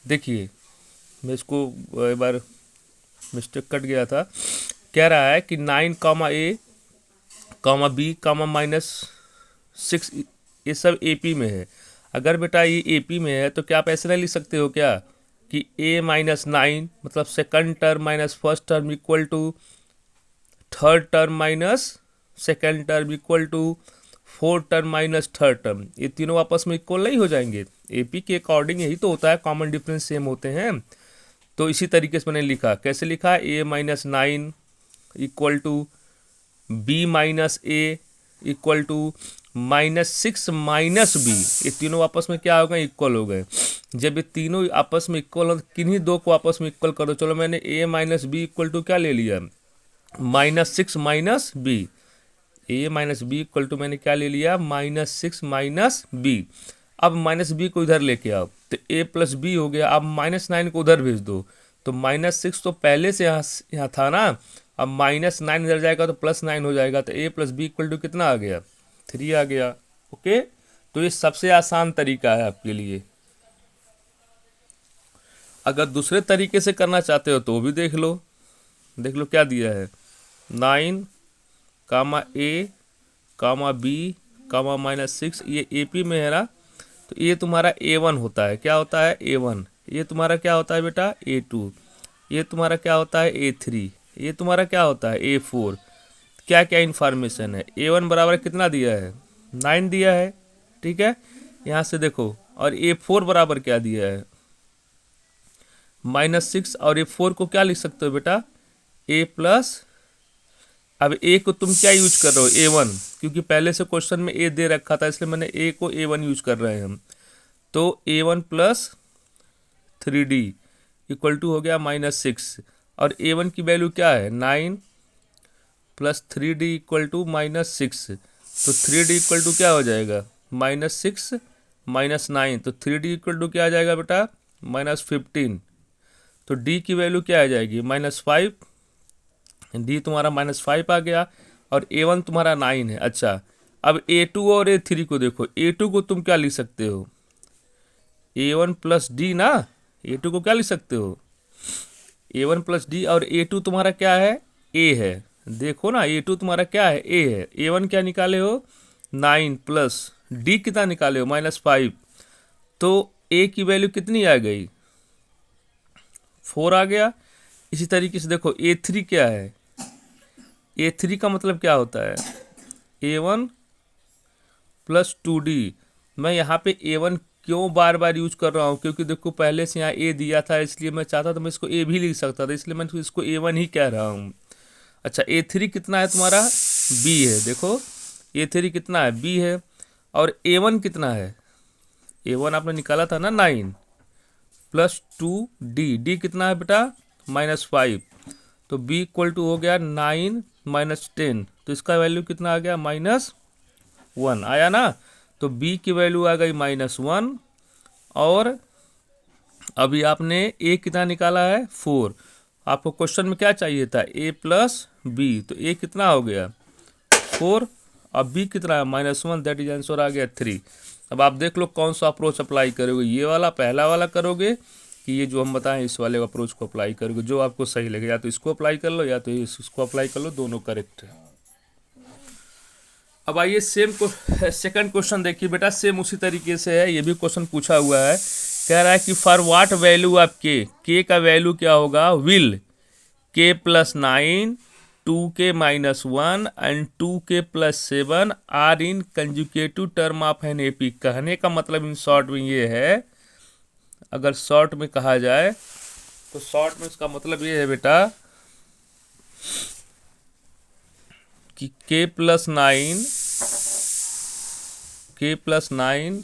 देखिए, मैं इसको एक बार मिस्टेक कट गया था। कह रहा है कि 9 कामा ए कामा बी कामा -6, ये सब एपी में है। अगर बेटा ये एपी में है तो क्या आप ऐसे नहीं लिख सकते हो क्या कि A-9 मतलब second term minus first term equal to third term minus second term equal to fourth term minus third term, ये तीनों आपस में इक्वल नहीं हो जाएंगे? एपी के अकॉर्डिंग यही तो होता है, कॉमन डिफरेंस सेम होते हैं। तो इसी तरीके से मैंने लिखा, कैसे लिखा, A-9 equal to B-A equal to -6 minus B, ये तीनों आपस में क्या हो गए, इक्वल हो गए। जब ये तीनों आपस में इक्वल हो, किन्हीं दो को आपस में इक्वल करो। चलो मैंने A-B इक्वल टू क्या ले लिया, -6 minus B. A-B equal to मैंने क्या ले लिया, -6 माइनस बी। अब -b को इधर लेके आओ तो A+b हो गया। अब -9 को उधर भेज दो तो -6 तो पहले से यहाँ था ना, अब -9 इधर जाएगा तो +9 हो जाएगा, तो A+b इक्वल टू कितना आ गया, 3 आ गया। ओके, तो ये सबसे आसान तरीका है आपके लिए। अगर दूसरे तरीके से करना चाहते हो तो भी देख लो। देख लो क्या दिया है, 9 कामा A कामा B कामा -6, ये AP में है ना, तो ये तुम्हारा A1 होता है। क्या होता है, A1। ये तुम्हारा क्या होता है बेटा, A2। ये तुम्हारा क्या होता है, A3। ये तुम्हारा क्या होता है, A4। क्या क्या इन्फॉर्मेशन है, A1 बराबर कितना दिया है, 9 दिया है, ठीक है। यहाँ से देखो, और A4 बराबर क्या दिया है, -6। और A4 को क्या लिख सकते हो बेटा, A प्लस, अब ए को तुम क्या यूज कर रहे हो, A1, क्योंकि पहले से क्वेश्चन में ए दे रखा था इसलिए मैंने ए को A1 यूज कर रहे हैं हम। तो A1 plus 3D equal to हो गया -6, और A1 की वैल्यू क्या है, 9 प्लस 3D इक्वल टू -6। तो 3D इक्वल टू क्या हो जाएगा, -6 -9, तो 3D इक्वल टू क्या आ जाएगा बेटा, -15। तो D की वैल्यू क्या आ जाएगी, -5। डी तुम्हारा -5 आ गया, और A1 तुम्हारा 9 है। अच्छा, अब A2 और A3 को देखो। A2 को तुम क्या लिख सकते हो, A1 प्लस डी ना। A2 को क्या लिख सकते हो, A1 प्लस डी, और A2 तुम्हारा क्या है, A है। देखो ना, A2 तुम्हारा क्या है, A है। A1 क्या निकाले हो, 9 प्लस डी कितना निकाले हो, -5। तो A की वैल्यू कितनी आ गई, 4 आ गया। इसी तरीके से देखो A3 क्या है, A3 का मतलब क्या होता है, A1 प्लस 2D। मैं यहाँ पे A1 क्यों बार बार यूज कर रहा हूँ, क्योंकि देखो पहले से यहाँ A दिया था, इसलिए मैं चाहता था मैं इसको A भी लिख सकता था, इसलिए मैं इसको A1 ही कह रहा हूँ। अच्छा, A3 कितना है तुम्हारा, B है। देखो A3 कितना है, B है। और A1 कितना है, A1 आपने निकाला था ना 9 प्लस 2D, डी कितना है बेटा, -5। तो B इक्वल टू हो गया 9 -10, तो इसका वैल्यू कितना आ गया, -1 आया ना। तो B की वैल्यू आ गई -1, और अभी आपने A कितना निकाला है, 4। आपको क्वेश्चन में क्या चाहिए था, A प्लस B, तो A कितना हो गया, 4। अब B कितना है, -1, दैट इज आंसर आ गया 3। अब आप देख लो कौन सा अप्रोच अप्लाई करोगे, ये वाला पहला वाला करोगे कि ये जो हम बताएं इस वाले अप्रोच को अप्लाई करोगे, जो आपको सही लगे। या तो इसको अप्लाई कर लो या तो इसको अप्लाई कर लो, दोनों करेक्ट है। अब आइए सेम को सेकंड क्वेश्चन देखिए बेटा, सेम उसी तरीके से है, ये भी क्वेश्चन पूछा हुआ है। कह रहा है कि फॉर व्हाट वैल्यू ऑफ के का वैल्यू क्या होगा, will K+9 2K-1 and 2K+7 are in consecutive term of an AP. कहने का मतलब इन शॉर्ट में ये है, अगर शॉर्ट में कहा जाए तो शॉर्ट में इसका मतलब ये है बेटा कि K+9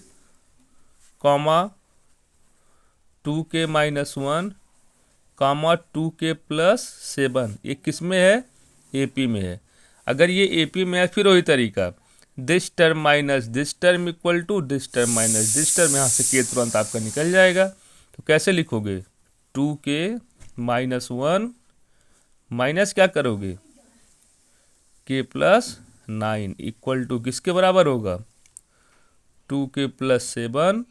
कॉमा 2K-1 कामा 2K+7, ये किस में है, एपी में है। अगर ये एपी में है फिर वही तरीका, this term minus this term equal to this term minus this term, यहाँ से के तुरंत आपका निकल जाएगा। तो कैसे लिखोगे, 2K-1 माइनस क्या करोगे, K+9 इक्वल टू किसके बराबर होगा, 2K+7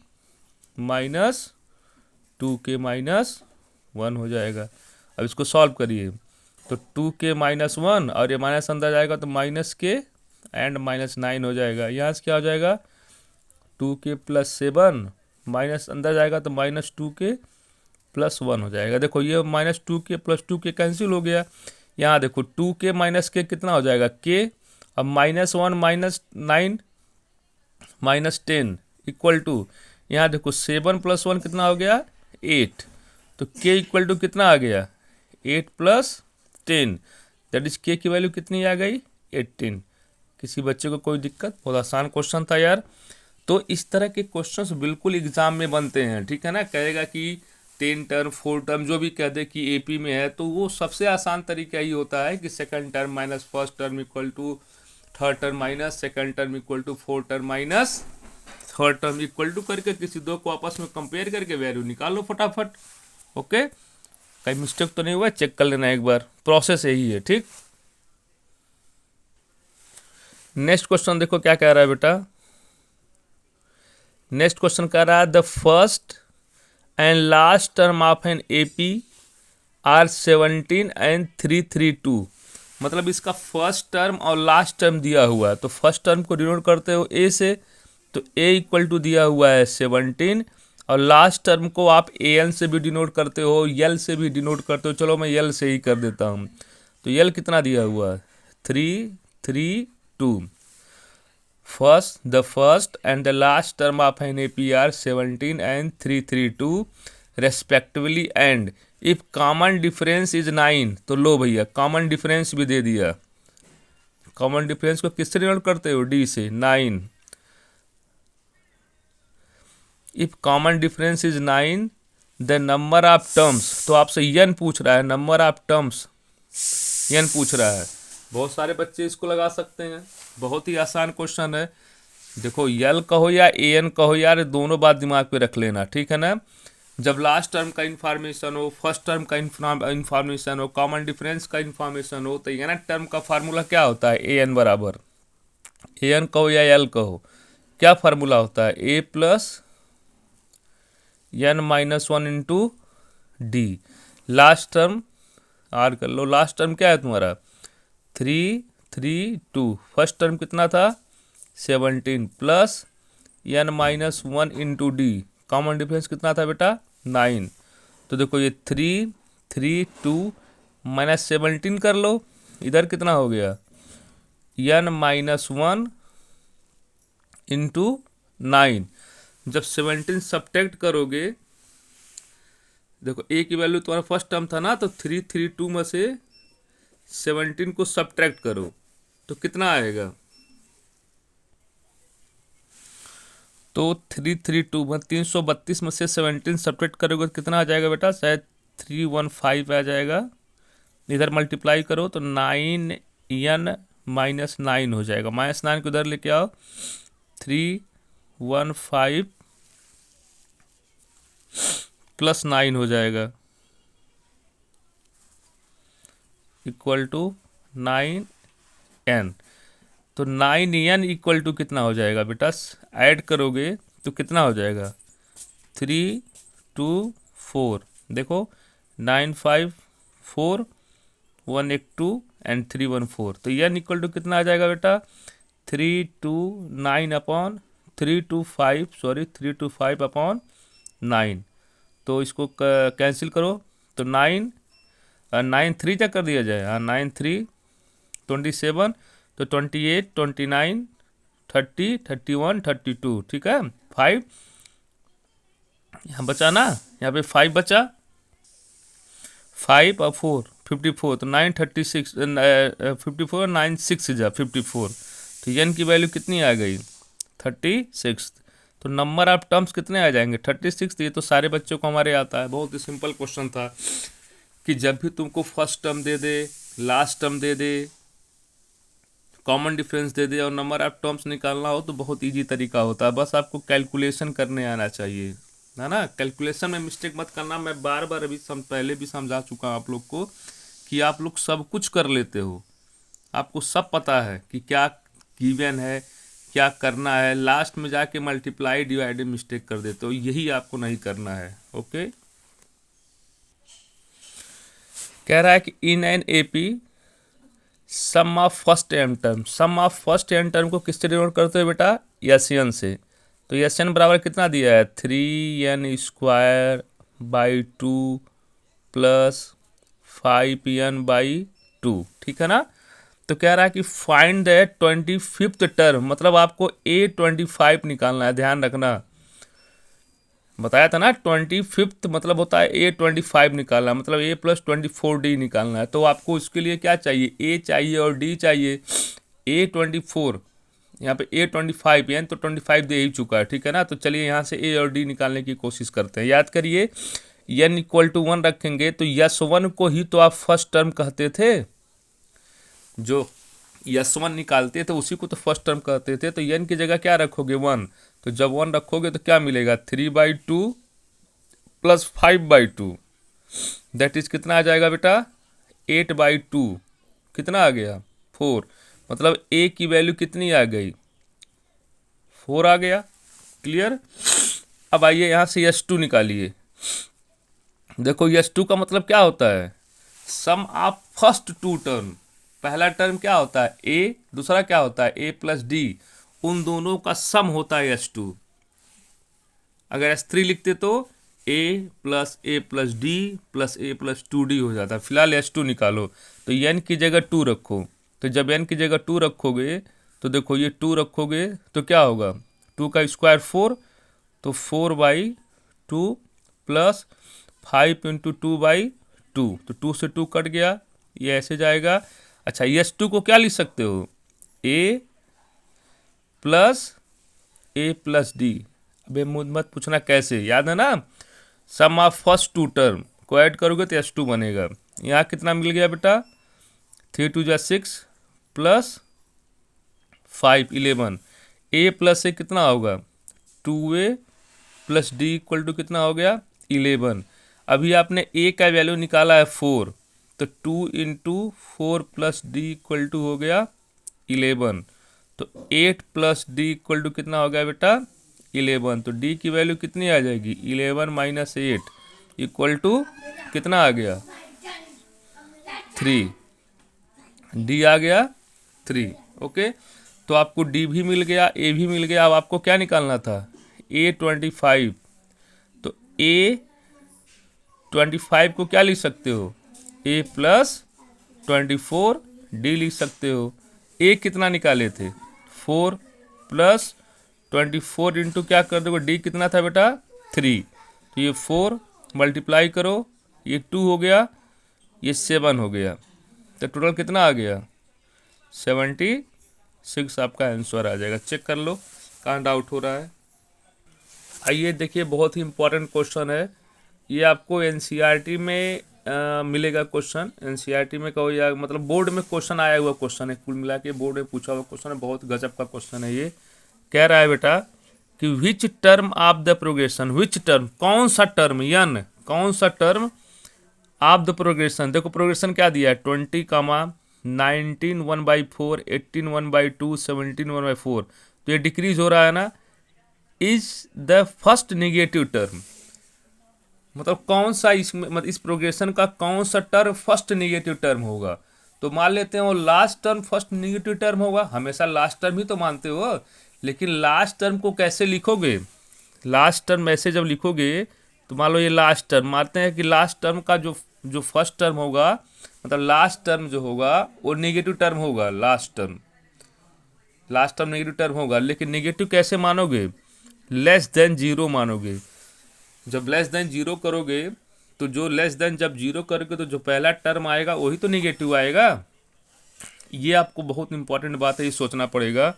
माइनस 2k-1 हो जाएगा। अब इसको सॉल्व करिए तो 2k-1 और ये माइनस अंदर जाएगा तो -k एंड -9 हो जाएगा। यहाँ से क्या हो जाएगा 2k+7 माइनस अंदर जाएगा तो -2k+1 हो जाएगा। देखो ये -2k+2k कैंसिल हो गया। यहाँ देखो 2k - k कितना हो जाएगा k, अब -1 -9 -10 इक्वल टू, यहाँ देखो 7 + 1 कितना हो गया 8, तो k इक्वल टू कितना आ गया 8 + 10, दैट इज k की वैल्यू कितनी आ गई 18। किसी बच्चे को कोई दिक्कत? बहुत आसान क्वेश्चन था यार। तो इस तरह के क्वेश्चंस बिल्कुल एग्जाम में बनते हैं, ठीक है ना। कहेगा कि 10 टर्म 4 टर्म जो भी कह दे कि एपी में है, तो वो सबसे आसान तरीका ही होता है कि second term minus first term equal to third term minus second term equal to fourth term minus third term equal to करके किसी दो को आपस में कंपेयर करके वैल्यू निकालो फटाफट। ओके, कहीं मिस्टेक तो नहीं हुआ, चेक कर लेना एक बार, प्रोसेस यही है, ठीक। नेक्स्ट क्वेश्चन देखो क्या कह रहा है बेटा। नेक्स्ट क्वेश्चन कह रहा है the first and last term of an AP are 17 and 332। मतलब इसका फर्स्ट टर्म और लास्ट टर्म दिया हुआ है, तो फर्स्ट टर्म को डिनोट करते हो ए से, तो ए इक्वल टू दिया हुआ है 17, और लास्ट टर्म को आप ए एन से भी डिनोट करते हो, यल से भी डिनोट करते हो। चलो मैं यल से ही कर देता हूँ। तो यल कितना दिया हुआ है 332। the first and the last term of an AP are 17 and 332 respectively, and if common difference is 9, तो लो भैया कॉमन डिफरेंस भी दे दिया। कॉमन डिफरेंस को किससे डिनोट करते हो डी से 9। If common difference is 9 the number of terms, तो आपसे यन पूछ रहा है, नंबर ऑफ टर्म्स यन पूछ रहा है। बहुत सारे बच्चे इसको लगा सकते हैं, बहुत ही आसान क्वेश्चन है। देखो यल कहो या ए एन कहो यार, दोनों बात दिमाग पे रख लेना, ठीक है ना। जब लास्ट टर्म का इन्फॉर्मेशन हो, फर्स्ट टर्म का इन्फॉर्मेशन हो, कॉमन डिफरेंस का इन्फॉर्मेशन हो, तो ये ना टर्म का फार्मूला क्या होता है ए एन बराबर, ए एन कहो या एल कहो, क्या फार्मूला होता है A plus N -1 into D. Last term R कर लो, लास्ट टर्म क्या है तुम्हारा 332, फर्स्ट टर्म कितना था 17 plus N -1 into D, common difference कितना था बेटा 9। तो देखो ये 332 -17 कर लो, इधर कितना हो गया एन -1 इंटू 9। जब 17 सब्ट्रैक्ट करोगे, देखो ए की वैल्यू तुम्हारा फर्स्ट टर्म था ना, तो 332 में से 17 को सब्ट्रैक्ट करो तो कितना आएगा, तो 332 में 332 में से 17 सब्ट्रैक्ट करोगे तो कितना आ जाएगा बेटा, शायद 315 आ जाएगा। इधर मल्टीप्लाई करो तो 9n -9 हो जाएगा, -9 को इधर लेके आओ, 315 + 9 हो जाएगा इक्वल टू 9n। तो 9n इक्वल टू कितना हो जाएगा बेटा, ऐड करोगे तो कितना हो जाएगा 324। देखो 954 182 एंड 314, तो n इक्वल टू कितना आ जाएगा बेटा 325/9। तो इसको कैंसिल करो तो 9 3 तक कर दिया जाए, हाँ 9 3 27, तो 28 29 30 31 32, ठीक है। 5 यहाँ बचा ना, यहाँ पे 5 बचा, 5 और 4 54, तो 9 36 54 9 6 जा 54, तो एन की वैल्यू कितनी आ गई 36। तो नंबर ऑफ टर्म्स कितने आ जाएंगे 36। ये तो सारे बच्चों को हमारे आता है, बहुत ही सिंपल क्वेश्चन था कि जब भी तुमको फर्स्ट टर्म दे दे, लास्ट टर्म दे दे, कॉमन डिफरेंस दे दे और नंबर ऑफ टर्म्स निकालना हो तो बहुत इजी तरीका होता है। बस आपको कैलकुलेशन करने आना चाहिए, है ना। कैलकुलेशन में मिस्टेक मत करना। मैं बार बार अभी पहले भी समझा चुका हूँ आप लोग को कि आप लोग सब कुछ कर लेते हो, आपको सब पता है कि क्या गिवन है, क्या करना है, लास्ट में जाके मल्टीप्लाई डिवाइडेड मिस्टेक कर देते हो, यही आपको नहीं करना है। ओके। कह रहा है कि in an AP sum of first N term, sum of first N term को किससे डिनोट करते हो बेटा, एस एन से। तो एस एन बराबर कितना दिया है, 3n² बाई 2 प्लस 5n/2, ठीक है ना। तो कह रहा है कि फाइंड द 25th टर्म, मतलब आपको A25 निकालना है, ध्यान रखना। बताया था ना 25th मतलब होता है A25 निकालना, मतलब A+24D निकालना है। तो आपको इसके लिए क्या चाहिए, A चाहिए और D चाहिए। A24, यहाँ पे A25 यानी तो 25 दे ही चुका है, ठीक है ना। तो चलिए यहाँ से A और D निकालने की कोशिश करते हैं। याद करिए n=1 रखेंगे तो S1 को ही तो आप फर्स्ट टर्म कहते थे, जो S1 निकालते थे उसी को तो फर्स्ट टर्म कहते थे। तो n की जगह क्या रखोगे, 1। तो जब 1 रखोगे तो क्या मिलेगा, 3/2 प्लस 5/2, दैट इज कितना आ जाएगा बेटा, 8/2। कितना आ गया, 4। मतलब a की वैल्यू कितनी आ गई, 4 आ गया। क्लियर। अब आइए यहाँ से S2 निकालिए। देखो S2 का मतलब क्या होता है, सम ऑफ फर्स्ट टू टर्म। पहला टर्म क्या होता है a, दूसरा क्या होता है A+D, उन दोनों का सम होता है S2। अगर S3 लिखते तो A+A+D प्लस A+2D हो जाता है। फिलहाल S2 निकालो, तो n की जगह 2 रखो। तो जब n की जगह 2 रखोगे तो देखो ये 2 रखोगे तो क्या होगा, 2 का स्क्वायर 4, तो 4/2 प्लस 5 × 2/2, तो 2 से 2 कट गया, ये ऐसे जाएगा। अच्छा S2 को क्या लिख सकते हो, A+A+D। अबे मुझ मत पूछना कैसे, याद है ना, सम ऑफ फर्स्ट टू टर्म को ऐड करोगे तो S2 बनेगा। यहाँ कितना मिल गया बेटा, 3 × 2 = 6 प्लस 5 11। A+A कितना होगा, 2A प्लस D = कितना हो गया, 11। अभी आपने A का वैल्यू निकाला है 4, तो 2 × 4 प्लस D = हो गया 11। तो 8 प्लस D = कितना हो गया बेटा, 11। तो D की वैल्यू कितनी आ जाएगी, 11 - 8 = कितना आ गया, 3। D आ गया 3। ओके, तो आपको D भी मिल गया, A भी मिल गया। अब आपको क्या निकालना था, A25। तो A25 को क्या लिख सकते हो, A+24D लिख सकते हो। A कितना निकाले थे, 4 प्लस 24 इंटू क्या कर दोगे, D कितना था बेटा, 3। तो ये 4 मल्टीप्लाई करो, ये 2 हो गया, ये 7 हो गया। तो टोटल कितना आ गया, 76 आपका आंसर आ जाएगा। चेक कर लो कहाँ डाउट हो रहा है। आइए देखिए, बहुत ही इंपॉर्टेंट क्वेश्चन है ये, आपको एनसीईआरटी में मिलेगा क्वेश्चन। एनसीईआरटी में कहो या मतलब बोर्ड में क्वेश्चन आया हुआ क्वेश्चन है, कुल मिला के बोर्ड में पूछा हुआ क्वेश्चन है, बहुत गजब का क्वेश्चन है ये। कह रहा है बेटा कि which term of the progression, which term, कौन सा टर्म, यन कौन सा टर्म ऑफ द प्रोग्रेशन। देखो प्रोग्रेशन क्या दिया है, 20, 19 1/4, 18 1/2, 17 1/4। तो ये डिक्रीज हो रहा है ना, is the first negative term. मतलब कौन सा इसमें, मतलब इस प्रोग्रेशन का कौन सा टर्म फर्स्ट निगेटिव टर्म होगा। तो मान लेते हैं वो last term first negative term होगा, हमेशा लास्ट टर्म ही तो मानते हो, लेकिन लास्ट टर्म को कैसे लिखोगे, लास्ट टर्म ऐसे जब लिखोगे तो मान लो ये लास्ट टर्म, मानते हैं कि लास्ट टर्म का जो जो फर्स्ट टर्म होगा, मतलब लास्ट टर्म जो होगा वो निगेटिव टर्म होगा। लास्ट टर्म नेगेटिव टर्म होगा, लेकिन निगेटिव कैसे मानोगे, लेस देन 0 मानोगे। जब लेस देन 0 करोगे तो जो लेस देन जब 0 करोगे तो जो पहला टर्म आएगा वही तो निगेटिव आएगा। ये आपको बहुत इंपॉर्टेंट बात है, ये सोचना पड़ेगा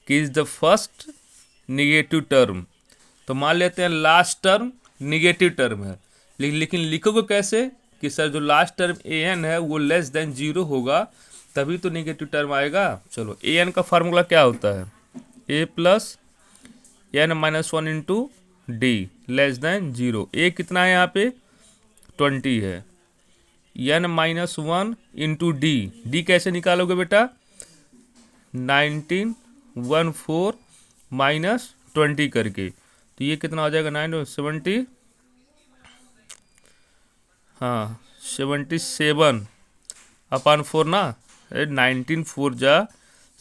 कि is the first negative term. तो मान लेते हैं लास्ट टर्म निगेटिव टर्म है, लेकिन लिखोगे कैसे कि सर जो लास्ट टर्म an है वो लेस देन 0 होगा, तभी तो निगेटिव टर्म आएगा। चलो an का फार्मूला क्या होता है, A+n-1 into D less than 0। A कितना है यहाँ पे 20 है, n-1 इंटू D कैसे निकालोगे बेटा, 19 14 -20 करके। तो ये कितना हो जाएगा, 9 70, हाँ 77/4 ना, 19 4 जा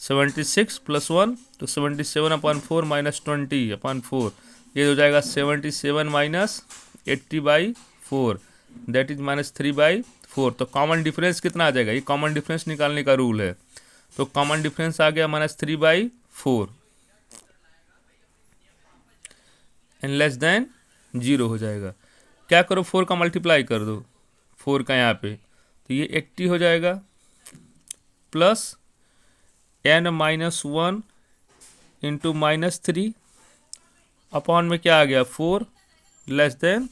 76 +1 तो 77/4 -20/4, ये हो जाएगा 77 - 80/4, दैट इज -3/4। तो कॉमन डिफरेंस कितना आ जाएगा, ये कॉमन डिफरेंस निकालने का रूल है। तो कॉमन डिफरेंस आ गया -3/4 एंड लेस देन 0 हो जाएगा। क्या करो, 4 का मल्टीप्लाई कर दो 4 का यहाँ पे, तो ये 80 हो जाएगा प्लस n-1 इंटू -3 अपॉन में क्या आ गया 4 लेस देन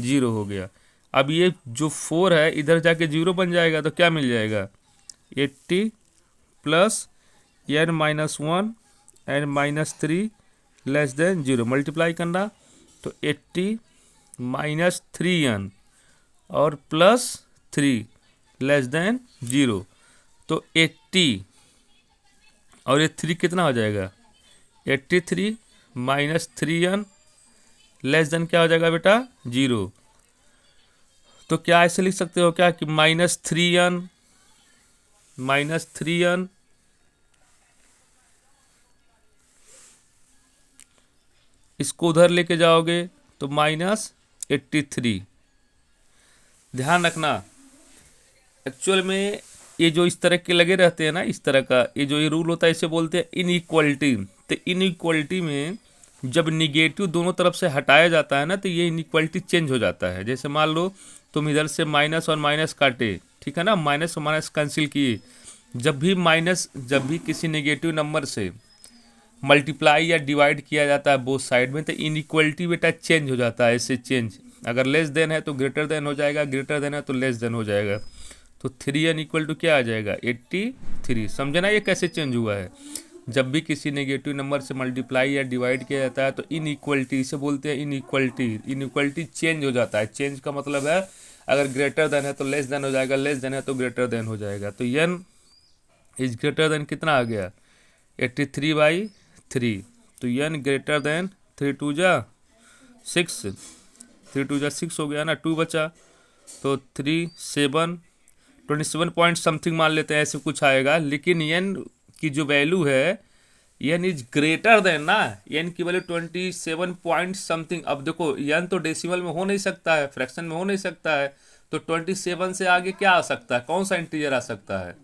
0 हो गया। अब ये जो 4 है इधर जाके 0 बन जाएगा, तो क्या मिल जाएगा 80 plus n-1 and -3 less than 0 multiply करना, तो 80 - 3n और प्लस 3 लेस देन 0, तो 80 और ये 3 कितना हो जाएगा 83 - 3n लेस देन क्या हो जाएगा बेटा 0। तो क्या ऐसे लिख सकते हो क्या कि -3n इसको उधर लेके जाओगे तो -83। ध्यान रखना, एक्चुअल में ये जो इस तरह के लगे रहते हैं ना, इस तरह का ये जो ये रूल होता है इसे बोलते हैं इनइक्वालिटी। तो इनइक्वालिटी में जब निगेटिव दोनों तरफ से हटाया जाता है ना, तो ये इनइक्वालिटी चेंज हो जाता है। जैसे मान लो तुम इधर से माइनस और माइनस काटे, ठीक है ना, माइनस और माइनस कैंसिल किए, जब भी किसी नेगेटिव नंबर से मल्टीप्लाई या डिवाइड किया जाता है बोथ साइड में, तो इनइक्वालिटी बेटा चेंज हो जाता है। ऐसे चेंज, अगर लेस देन है तो ग्रेटर देन हो जाएगा, ग्रेटर देन है तो लेस देन हो जाएगा। तो 3n इक्वल टू क्या आ जाएगा 83। समझे ना ये कैसे चेंज हुआ है। जब भी किसी नेगेटिव नंबर से मल्टीप्लाई या डिवाइड किया जाता है तो इनइक्वालिटी, इसे बोलते हैं इनइक्वालिटी चेंज हो जाता है। चेंज का मतलब है अगर ग्रेटर देन है तो लेस देन हो जाएगा, लेस देन है तो ग्रेटर देन हो जाएगा। तो n इज ग्रेटर देन कितना आ गया 83/3। तो n ग्रेटर देन 3 2 जा 6, 3 2 जा 6 हो गया ना, 2 बचा, तो 27 पॉइंट समथिंग मान लेते हैं, ऐसे कुछ आएगा। लेकिन n की जो वैल्यू है n इज ग्रेटर देन ना, n की वैल्यू 27 पॉइंट समथिंग। अब देखो n तो डेसिमल में हो नहीं सकता है, फ्रैक्शन में हो नहीं सकता है, तो 27 से आगे क्या आ सकता है, कौन सा इंटीजर आ सकता है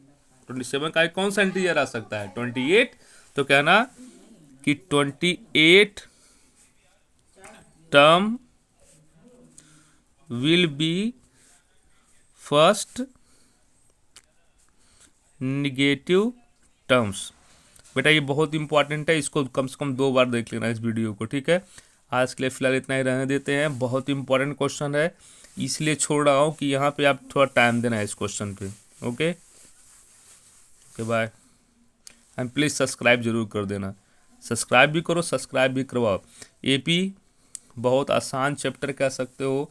27 का कौन सा इंटीजर आ सकता है 28। तो कहना कि 28 term will be first negative terms. बेटा ये बहुत इंपॉर्टेंट है, इसको कम से कम 2 बार देख लेना इस वीडियो को, ठीक है। आज के लिए फिलहाल इतना ही रहने देते हैं। बहुत इंपॉर्टेंट क्वेश्चन है, इसलिए छोड़ रहा हूँ कि यहाँ पे आप थोड़ा टाइम देना है इस क्वेश्चन पे। Okay bye, and please subscribe जरूर कर देना। सब्सक्राइब भी करो, सब्सक्राइब भी करवाओ। एपी बहुत आसान चैप्टर कह सकते हो,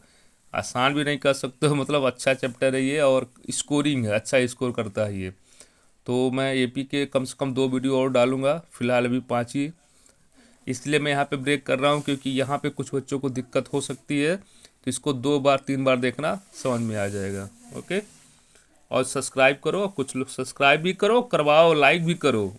आसान भी नहीं कह सकते हो, मतलब अच्छा चैप्टर है ये, और स्कोरिंग है, अच्छा स्कोर करता है ये। तो मैं एपी के कम से कम 2 वीडियो और डालूंगा, फिलहाल अभी 5 ही, इसलिए मैं यहाँ पे ब्रेक कर रहा हूँ क्योंकि यहाँ पे कुछ बच्चों को दिक्कत हो सकती है। तो इसको 2 बार 3 बार देखना, समझ में आ जाएगा। ओके, और सब्सक्राइब करो, कुछ लोग सब्सक्राइब भी करो, करवाओ, लाइक भी करो।